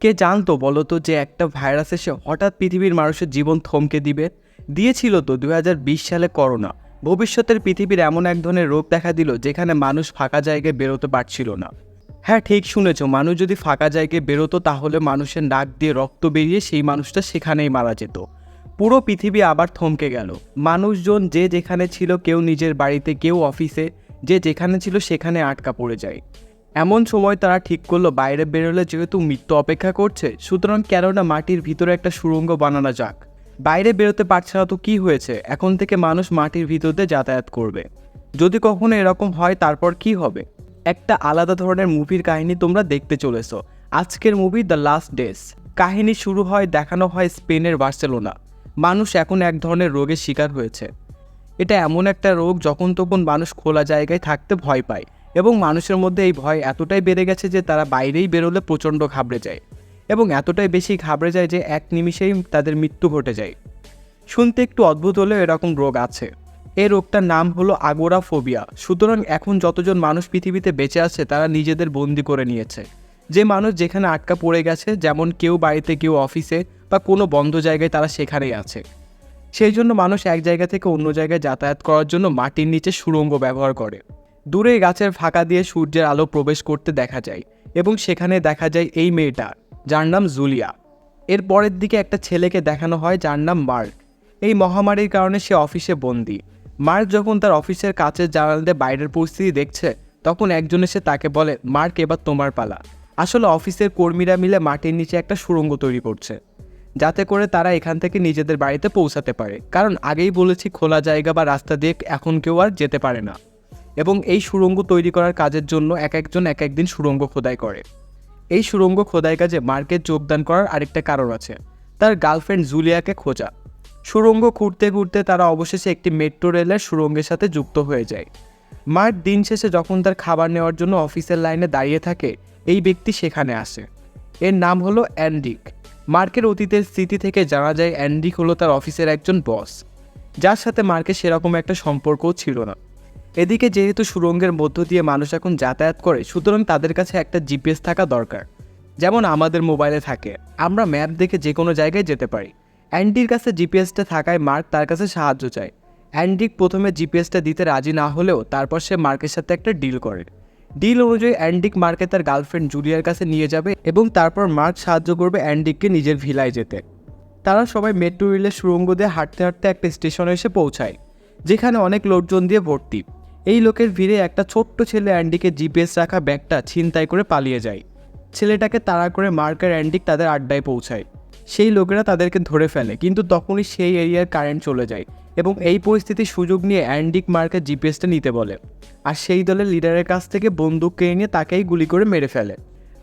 কে জানতো বলো তো যে একটা ভাইরাস এসে হঠাৎ পৃথিবীর মানুষের জীবন থমকে দিবে। দিয়েছিল তো 2020 সালে করোনা। ভবিষ্যতের পৃথিবীর এমন এক ধরনের রোগ দেখা দিল যেখানে মানুষ ফাঁকা জায়গায় বেরোতে পারছিল না। হ্যাঁ, ঠিক শুনেছ, মানুষ যদি ফাঁকা জায়গায় বেরোতো তাহলে মানুষের নাক দিয়ে রক্ত বেরিয়ে সেই মানুষটা সেখানেই মারা যেত। পুরো পৃথিবী আবার থমকে গেল। মানুষজন যে যেখানে ছিল, কেউ নিজের বাড়িতে, কেউ অফিসে, যে যেখানে ছিল সেখানে আটকা পড়ে যায়। এমন সময় তারা ঠিক করলো বাইরে বেরোলে যেহেতু মৃত্যু অপেক্ষা করছে, সুতরাং কেননা মাটির ভিতরে একটা সুড়ঙ্গ বানানো যাক। বাইরে বেরোতে পারছে না তো কি হয়েছে, এখন থেকে মানুষ মাটির ভিতর দিয়ে যাতায়াত করবে। যদি কখনো এরকম হয় তারপর কি হবে? একটা আলাদা ধরনের মুভির কাহিনী তোমরা দেখতে চলেছো। আজকের মুভি দ্য লাস্ট ডেজ। কাহিনী শুরু হয়, দেখানো হয় স্পেনের বার্সেলোনা। মানুষ এখন এক ধরনের রোগের শিকার হয়েছে। এটা এমন একটা রোগ যখন তখন মানুষ খোলা জায়গায় থাকতে ভয় পায়, এবং মানুষের মধ্যে এই ভয় এতটাই বেড়ে গেছে যে তারা বাইরেই বেরোলে প্রচণ্ড ঘাবড়ে যায়, এবং এতটাই বেশি ঘাবড়ে যায় যে এক নিমিষেই তাদের মৃত্যু ঘটে যায়। শুনতে একটু অদ্ভুত হলেও এরকম রোগ আছে। এই রোগটার নাম হলো আগোরাফোবিয়া। সুতরাং এখন যতজন মানুষ পৃথিবীতে বেঁচে আছে তারা নিজেদের বন্দি করে নিয়েছে। যে মানুষ যেখানে আটকা পড়ে গেছে, যেমন কেউ বাড়িতে, কেউ অফিসে বা কোনো বন্ধ জায়গায়, তারা সেখানেই আছে। সেই জন্য মানুষ এক জায়গা থেকে অন্য জায়গায় যাতায়াত করার জন্য মাটির নিচে সুড়ঙ্গ ব্যবহার করে। দূরে গাছের ফাঁকা দিয়ে সূর্যের আলো প্রবেশ করতে দেখা যায়, এবং সেখানে দেখা যায় এই মেয়েটা, যার নাম জুলিয়া। এর পরের দিকে একটা ছেলেকে দেখানো হয় যার নাম মার্ক। এই মহামারীর কারণে সে অফিসে বন্দি। মার্ক যখন তার অফিসের কাচের জানালা দিয়ে বাইরের পরিস্থিতি দেখছে, তখন একজন এসে তাকে বলে, মার্ক, এবার তোমার পালা। আসলে অফিসের কর্মীরা মিলে মাটির নিচে একটা সুড়ঙ্গ তৈরি করছে, যাতে করে তারা এখান থেকে নিজেদের বাড়িতে পৌঁছাতে পারে। কারণ আগেই বলেছি, খোলা জায়গা বা রাস্তা দিয়ে এখন কেউ আর যেতে পারে না। এবং এই সুড়ঙ্গ তৈরি করার কাজের জন্য এক একজন এক একদিন সুড়ঙ্গ খোদাই করে। এই সুড়ঙ্গ খোদাই কাজে মার্কের যোগদান করার আরেকটা কারণ আছে, তার গার্লফ্রেন্ড জুলিয়াকে খোঁজা। সুড়ঙ্গ খুঁড়তে খুঁড়তে তারা অবশেষে একটি মেট্রো রেলের সুড়ঙ্গের সাথে যুক্ত হয়ে যায়। মার্ক দিন শেষে যখন তার খাবার নেওয়ার জন্য অফিসের লাইনে দাঁড়িয়ে থাকে, এই ব্যক্তি সেখানে আসে। এর নাম হলো অ্যান্ডিক। মার্কের অতীতের স্মৃতি থেকে জানা যায় অ্যান্ডিক হলো তার অফিসের একজন বস, যার সাথে মার্কের সেরকম একটা সম্পর্কও ছিল না। এদিকে যেহেতু সুড়ঙ্গের মধ্য দিয়ে মানুষ এখন যাতায়াত করে, সুতরাং তাদের কাছে একটা জিপিএস থাকা দরকার, যেমন আমাদের মোবাইলে থাকে। আমরা ম্যাপ দেখে যে কোনো জায়গায় যেতে পারি। অ্যান্ডির কাছে জিপিএসটা থাকায় মার্ক তার কাছে সাহায্য চায়। অ্যান্ডিক প্রথমে জিপিএসটা দিতে রাজি না হলেও তারপর সে মার্কের সাথে একটা ডিল করে। ডিল অনুযায়ী অ্যান্ডিক মার্কে তার গার্লফ্রেন্ড জুলিয়ার কাছে নিয়ে যাবে, এবং তারপর মার্ক সাহায্য করবে অ্যান্ডিককে নিজের ভিলায় যেতে। তারা সবাই মেট্রো রেলের সুড়ঙ্গ দিয়ে হাঁটতে হাঁটতে একটা স্টেশনে এসে পৌঁছায়, যেখানে অনেক লোকজন দিয়ে ভর্তি। এই লোকের ভিড়ে একটা ছোট্ট ছেলে অ্যান্ডিকে জিপিএস রাখা ব্যাগটা ছিনতাই করে পালিয়ে যায়। ছেলেটাকে তাড়া করে মার্ক আর অ্যান্ডিক তাদের আড্ডায় পৌঁছায়। সেই লোকেরা তাদেরকে ধরে ফেলে, কিন্তু তখনই সেই এরিয়ার কারেন্ট চলে যায়, এবং এই পরিস্থিতির সুযোগ নিয়ে অ্যান্ডিক মার্কের জিপিএসটা নিতে বলে, আর সেই দলের লিডারের কাছ থেকে বন্দুক কিনে নিয়ে তাকেই গুলি করে মেরে ফেলে।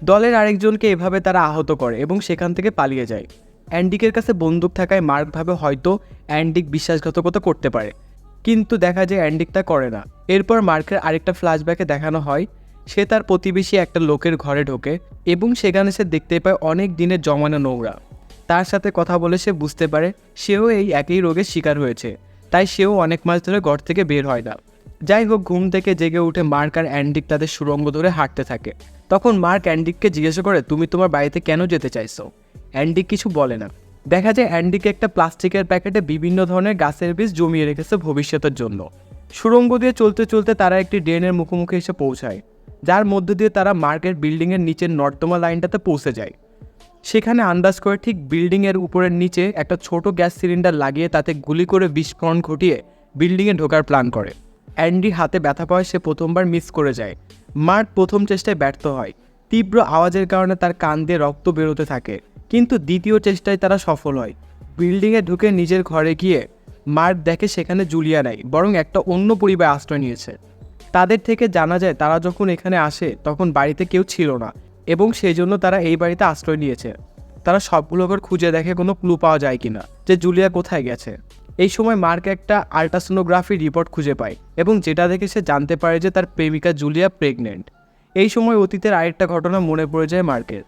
দলের আরেকজনকে এভাবে তারা আহত করে এবং সেখান থেকে পালিয়ে যায়। অ্যান্ডিকের কাছে বন্দুক থাকায় মার্ক ভাবে হয়তো অ্যান্ডিক বিশ্বাসঘাতকতা করতে পারে, কিন্তু দেখা যায় অ্যান্ডিক তা করে না। এরপর মার্কের আরেকটা ফ্ল্যাশব্যাকে দেখানো হয়, সে তার প্রতিবেশী একটা লোকের ঘরে ঢোকে, এবং সেখানে সে দেখতে পায় অনেক দিনের জমানো নোংরা। তার সাথে কথা বলে সে বুঝতে পারে সেও এই একই রোগের শিকার হয়েছে, তাই সেও অনেক মাস ধরে ঘর থেকে বের হয় না। যাই হোক, ঘুম থেকে জেগে উঠে মার্ক আর অ্যান্ডিক তাদের সুড়ঙ্গ ধরে হাঁটতে থাকে। তখন মার্ক অ্যান্ডিককে জিজ্ঞাসা করে, তুমি তোমার বাড়িতে কেন যেতে চাইছো? অ্যান্ডিক কিছু বলে না। দেখা যায় অ্যান্ডিকে একটা প্লাস্টিকের প্যাকেটে বিভিন্ন ধরনের গাছের বীজ জমিয়ে রেখেছে ভবিষ্যতের জন্য। সুড়ঙ্গ দিয়ে চলতে চলতে তারা একটি ড্রেনের মুখোমুখি এসে পৌঁছায়, যার মধ্য দিয়ে তারা মার্কের বিল্ডিংয়ের নিচের নর্দমা লাইনটাতে পৌঁছে যায়। সেখানে আন্দাজ করে ঠিক বিল্ডিংয়ের উপরের নিচে একটা ছোট গ্যাস সিলিন্ডার লাগিয়ে তাতে গুলি করে বিস্ফোরণ ঘটিয়ে বিল্ডিংয়ে ঢোকার প্ল্যান করে। অ্যান্ডির হাতে ব্যথা পাওয়ায় সে প্রথমবার মিস করে যায়। মার্ক প্রথম চেষ্টায় ব্যর্থ হয়। তীব্র আওয়াজের কারণে তার কান দিয়ে রক্ত বেরোতে থাকে, কিন্তু দ্বিতীয় চেষ্টায় তারা সফল হয়। বিল্ডিংয়ে ঢুকে নিজের ঘরে গিয়ে মার্ক দেখে সেখানে জুলিয়া নাই, বরং একটা অন্য পরিবার আশ্রয় নিয়েছে। তাদের থেকে জানা যায় তারা যখন এখানে আসে তখন বাড়িতে কেউ ছিল না, এবং সেই জন্য তারা এই বাড়িতে আশ্রয় নিয়েছে। তারা সবগুলো ঘর খুঁজে দেখে কোনো ক্লু পাওয়া যায় কিনা যে জুলিয়া কোথায় গেছে। এই সময় মার্ক একটা আল্ট্রাসোনোগ্রাফি রিপোর্ট খুঁজে পায়, এবং যেটা দেখে সে জানতে পারে যে তার প্রেমিকা জুলিয়া প্রেগনেন্ট। এই সময় অতীতের আরেকটা ঘটনা মনে পড়ে যায় মার্কের।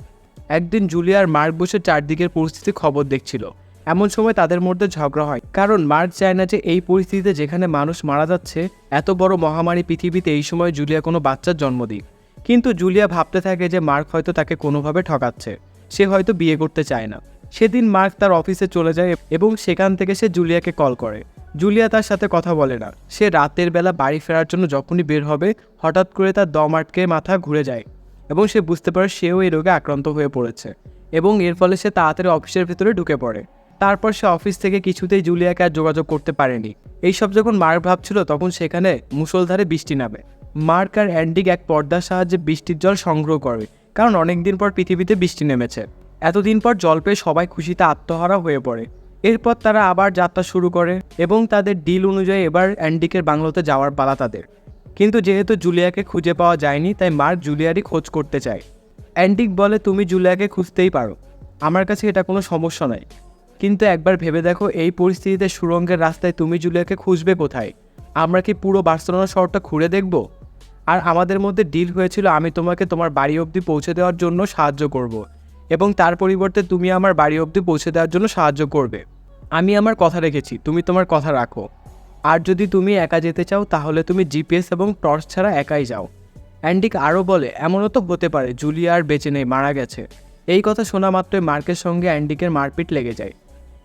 একদিন জুলিয়া আর মার্ক বসে চারদিকের পরিস্থিতি খবর দেখছিল। এমন সময় তাদের মধ্যে ঝগড়া হয়, কারণ মার্ক চায় না যে এই পরিস্থিতিতে যেখানে মানুষ মারা যাচ্ছে, এত বড় মহামারী পৃথিবীতে এই সময় জুলিয়া কোনো বাচ্চার জন্ম দিক। কিন্তু জুলিয়া ভাবতে থাকে যে মার্ক হয়তো তাকে কোনোভাবে ঠকাচ্ছে। সে হয়তো বিয়ে করতে চায় না। সেদিন মার্ক তার অফিসে চলে যায় এবং সেখান থেকে সে জুলিয়াকে কল করে। জুলিয়া তার সাথে কথা বলে না। সে রাতের বেলা বাড়ি ফেরার জন্য যখনই বের হবে, হঠাৎ করে তার দম আটকে মাথা ঘুরে যায় এবং সে বুঝতে পারে সেও এই রোগে আক্রান্ত হয়ে পড়েছে এবং এর ফলে সে তাড়াতাড়ি অফিসের ভেতরে ঢুকে পড়ে। তারপর সে অফিস থেকে কিছুতেই জুলিয়াকে আর যোগাযোগ করতে পারেনি। এইসব যখন মার্ক ভাবছিল তখন সেখানে মুষলধারে বৃষ্টি নামে। মার্ক আর অ্যান্ডিক এক পর্দার সাহায্যে বৃষ্টির জল সংগ্রহ করে, কারণ অনেকদিন পর পৃথিবীতে বৃষ্টি নেমেছে। এতদিন পর জল পেয়ে সবাই খুশিতে আত্মহারা হয়ে পড়ে। এরপর তারা আবার যাত্রা শুরু করে এবং তাদের ডিল অনুযায়ী এবার অ্যান্ডিকের বাংলোতে যাওয়ার পালা তাদের। কিন্তু যেহেতু জুলিয়াকে খুঁজে পাওয়া যায়নি, তাই মার্ক জুলিয়ারই খোঁজ করতে চায়। অ্যান্ডিক বলে, তুমি জুলিয়াকে খুঁজতেই পারো, আমার কাছে এটা কোনো সমস্যা নয়, কিন্তু একবার ভেবে দেখো এই পরিস্থিতিতে সুড়ঙ্গের রাস্তায় তুমি জুলিয়াকে খুঁজবে কোথায়? আমরা কি পুরো বার্সেলোনা শহরটা ঘুরে দেখব? আর আমাদের মধ্যে ডিল হয়েছিল আমি তোমাকে তোমার বাড়ি অবধি পৌঁছে দেওয়ার জন্য সাহায্য করব, এবং তার পরিবর্তে তুমি আমার বাড়ি অবধি পৌঁছে দেওয়ার জন্য সাহায্য করবে। আমি আমার কথা রেখেছি, তুমি তোমার কথা রাখো। আর যদি তুমি একা যেতে চাও তাহলে তুমি জিপিএস এবং টর্চ ছাড়া একাই যাও। অ্যান্ডিক আরও বলে, এমনও তো হতে পারে জুলিয়া আর বেঁচে নেই, মারা গেছে। এই কথা শোনা মাত্রই মার্কের সঙ্গে অ্যান্ডিকের মারপিট লেগে যায়।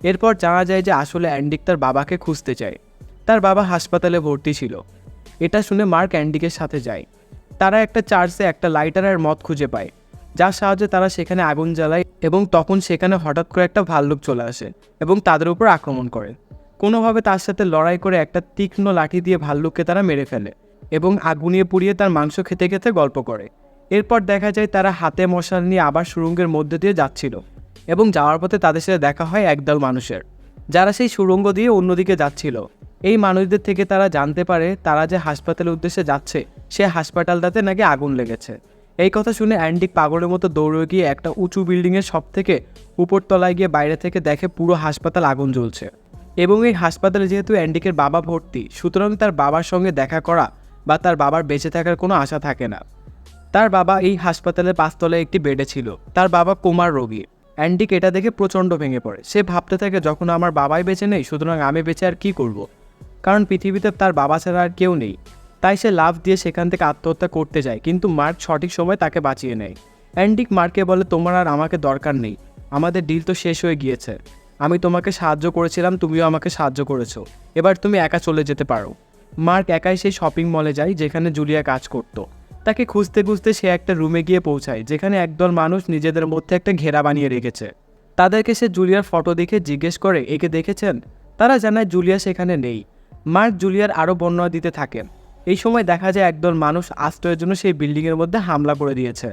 এরপর জানা যায় যে আসলে অ্যান্ডিক তার বাবাকে খুঁজতে চায়। তার বাবা হাসপাতালে ভর্তি ছিল। এটা শুনে মার্ক অ্যান্ডিকের সাথে যায়। তারা একটা চার্চে একটা লাইটার আর মদ খুঁজে পায়, যার সাহায্যে তারা সেখানে আগুন জ্বালায় এবং তখন সেখানে হঠাৎ করে একটা ভাল্লুক চলে আসে এবং তাদের উপর আক্রমণ করে। কোনোভাবে তার সাথে লড়াই করে একটা তীক্ষ্ণ লাঠি দিয়ে ভাল্লুককে তারা মেরে ফেলে এবং আগুনিয়ে পুড়িয়ে তার মাংস খেতে খেতে গল্প করে। এরপর দেখা যায় তারা হাতে মশাল নিয়ে আবার সুড়ঙ্গের মধ্যে দিয়ে যাচ্ছিল এবং যাওয়ার পথে তাদের সাথে দেখা হয় একদল মানুষের, যারা সেই সুড়ঙ্গ দিয়ে অন্যদিকে যাচ্ছিল। এই মানুষদের থেকে তারা জানতে পারে তারা যে হাসপাতালের উদ্দেশ্যে যাচ্ছে সে হাসপাতালটাতে নাকি আগুন লেগেছে। এই কথা শুনে অ্যান্ডিক পাগলের মতো দৌড়ে গিয়ে একটা উঁচু বিল্ডিংয়ের সব থেকে উপরতলায় গিয়ে বাইরে থেকে দেখে পুরো হাসপাতাল আগুন জ্বলছে। এবং এই হাসপাতালে যেহেতু অ্যান্ডিকের বাবা ভর্তি, সুতরাং তার বাবার সঙ্গে দেখা করা বা তার বাবার বেঁচে থাকার কোনো আশা থাকে না। তার বাবা এই হাসপাতালের 5 তলায় একটি বেডে ছিল। তার বাবা কোমার রোগী। অ্যান্ডিক এটা দেখে প্রচণ্ড ভেঙে পড়ে। সে ভাবতে থাকে, যখন আমার বাবাই বেঁচে নেই, সুতরাং আমি বেঁচে আর কী করব? কারণ পৃথিবীতে তার বাবা ছাড়া আর কেউ নেই। তাই সে লাফ দিয়ে সেখান থেকে আত্মহত্যা করতে যায়, কিন্তু মার্ক সঠিক সময় তাকে বাঁচিয়ে নেয়। অ্যান্ডিক মার্ককে বলে, তোমার আর আমাকে দরকার নেই, আমাদের ডিল তো শেষ হয়ে গিয়েছে। আমি তোমাকে সাহায্য করেছিলাম, তুমিও আমাকে সাহায্য করেছো, এবার তুমি একা চলে যেতে পারো। মার্ক একাই সেই শপিং মলে যায় যেখানে জুলিয়া কাজ করত। তাকে খুঁজতে খুঁজতে সে একটা রুমে গিয়ে পৌঁছায় যেখানে একদল মানুষ নিজেদের মধ্যে একটা ঘেরা বানিয়ে রেখেছে। তাদেরকে সে জুলিয়ার ফটো দেখে জিজ্ঞেস করে, একে দেখেছেন? তারা জানায় জুলিয়া সেখানে নেই। মার্ক জুলিয়ার আরও বর্ণনা দিতে থাকেন। এই সময় দেখা যায় একদল মানুষ আশ্রয়ের জন্য সেই বিল্ডিংয়ের মধ্যে হামলা করে দিয়েছে।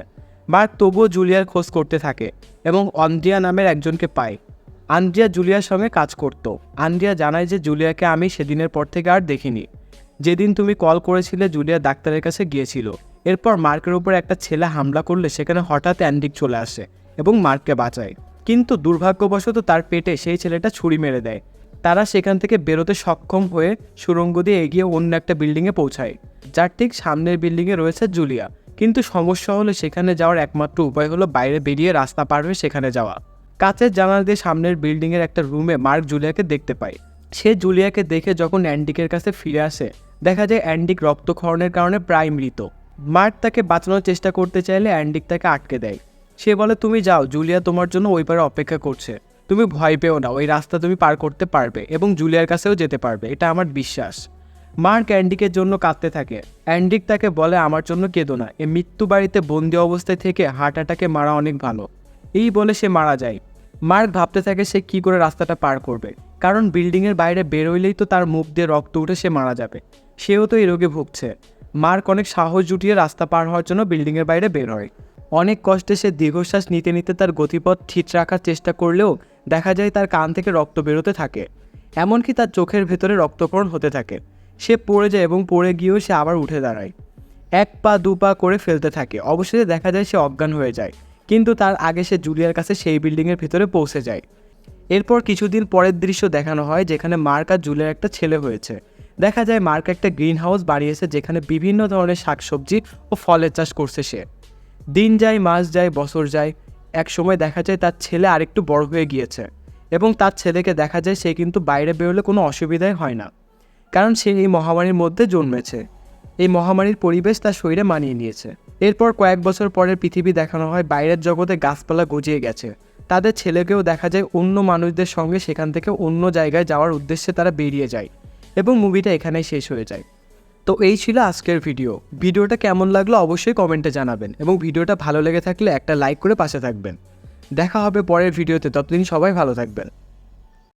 মার্ক তবুও জুলিয়ার খোঁজ করতে থাকে এবং আন্দ্রিয়া নামের একজনকে পায়। আন্দ্রিয়া জুলিয়ার সঙ্গে কাজ করত। আন্দ্রিয়া জানায় যে জুলিয়াকে আমি সেদিনের পর থেকে আর দেখিনি। যেদিন তুমি কল করেছিলে জুলিয়া ডাক্তারের কাছে গিয়েছিল। এরপর মার্কের উপর একটা ছেলে হামলা করলে সেখানে হঠাৎ অ্যান্ডিক চলে আসে এবং মার্ককে বাঁচায়, কিন্তু দুর্ভাগ্যবশত তার পেটে সেই ছেলেটা ছুরি মেরে দেয়। তারা সেখান থেকে বেরোতে সক্ষম হয়ে সুড়ঙ্গ দিয়ে এগিয়ে অন্য একটা বিল্ডিংয়ে পৌঁছায়, যার ঠিক সামনের বিল্ডিংয়ে রয়েছে জুলিয়া। কিন্তু সমস্যা হলো সেখানে যাওয়ার একমাত্র উপায় হলো বাইরে বেরিয়ে রাস্তা পার হয়ে সেখানে যাওয়া। কাচের জানালা দিয়ে সামনের বিল্ডিংয়ের একটা রুমে মার্ক জুলিয়াকে দেখতে পায়। সে জুলিয়াকে দেখে যখন অ্যান্ডিকের কাছে ফিরে আসে, দেখা যায় অ্যান্ডিক রক্তক্ষরণের কারণে প্রায় মৃত। মার্ক তাকে বাঁচানোর চেষ্টা করতে চাইলে অ্যান্ডিক তাকে আটকে দেয়। সে বলে, তুমি যাও, জুলিয়া তোমার জন্য ওই পারে অপেক্ষা করছে। তুমি ভয় পেও না, ওই রাস্তা তুমি পার করতে পারবে এবং জুলিয়ার কাছেও যেতে পারবে, এটা আমার বিশ্বাস। মার্ক অ্যান্ডিকের জন্য কাঁদতে থাকে। অ্যান্ডিক তাকে বলে, আমার জন্য কেঁদো না, এ মৃত্যু বাড়িতে বন্দি অবস্থায় থেকে হার্ট অ্যাটাকে মারা অনেক ভালো। এই বলে সে মারা যায়। মার্ক ভাবতে থাকে সে কী করে রাস্তাটা পার করবে, কারণ বিল্ডিংয়ের বাইরে বেরোইলেই তো তার মুখ দিয়ে রক্ত উঠে সে মারা যাবে। সেও তো এই রোগে ভুগছে। মার্ক অনেক সাহস জুটিয়ে রাস্তা পার হওয়ার জন্য বিল্ডিংয়ের বাইরে বের হয়। অনেক কষ্টে সে দীর্ঘশ্বাস নিতে নিতে তার গতিপথ ঠিক রাখার চেষ্টা করলেও দেখা যায় তার কান থেকে রক্ত বেরোতে থাকে, এমনকি তার চোখের ভেতরে রক্তক্ষরণ হতে থাকে। সে পড়ে যায় এবং পড়ে গিয়েও সে আবার উঠে দাঁড়ায়। 1 পা 2 পা করে ফেলতে থাকে। অবশেষে দেখা যায় সে অজ্ঞান হয়ে যায়, কিন্তু তার আগে সে জুলিয়ার কাছে সেই বিল্ডিংয়ের ভিতরে পৌঁছে যায়। এরপর কিছুদিন পরের দৃশ্য দেখানো হয় যেখানে মার্ক আর জুলিয়ার একটা ছেলে হয়েছে। দেখা যায় মার্ক একটা গ্রিন হাউস বানিয়েছে যেখানে বিভিন্ন ধরনের শাকসবজি ও ফলের চাষ করছে সে। দিন যায়, মাস যায়, বছর যায়। এক সময় দেখা যায় তার ছেলে আরেকটু বড় হয়ে গিয়েছে এবং তার ছেলেকে দেখা যায় সে কিন্তু বাইরে বেরোলে কোনো অসুবিধাই হয় না, কারণ সে এই মহামারীর মধ্যে জন্মেছে। এই মহামারীর পরিবেশ তার শরীরে মানিয়ে নিয়েছে। এরপর কয়েক বছর পরের পৃথিবী দেখানো হয় বাইরের জগতে গাছপালা গজিয়ে গেছে। তাদের ছেলেকেও দেখা যায় অন্য মানুষদের সঙ্গে সেখান থেকে অন্য জায়গায় যাওয়ার উদ্দেশ্যে তারা বেরিয়ে যায় এবং মুভিটা এখানেই শেষ হয়ে যায়। তো এই ছিল আজকের ভিডিওটা কেমন লাগলো অবশ্যই কমেন্টে জানাবেন এবং ভিডিওটা ভালো লেগে থাকলে একটা লাইক করে পাশে থাকবেন। দেখা হবে পরের ভিডিওতে, ততদিন সবাই ভালো থাকবেন।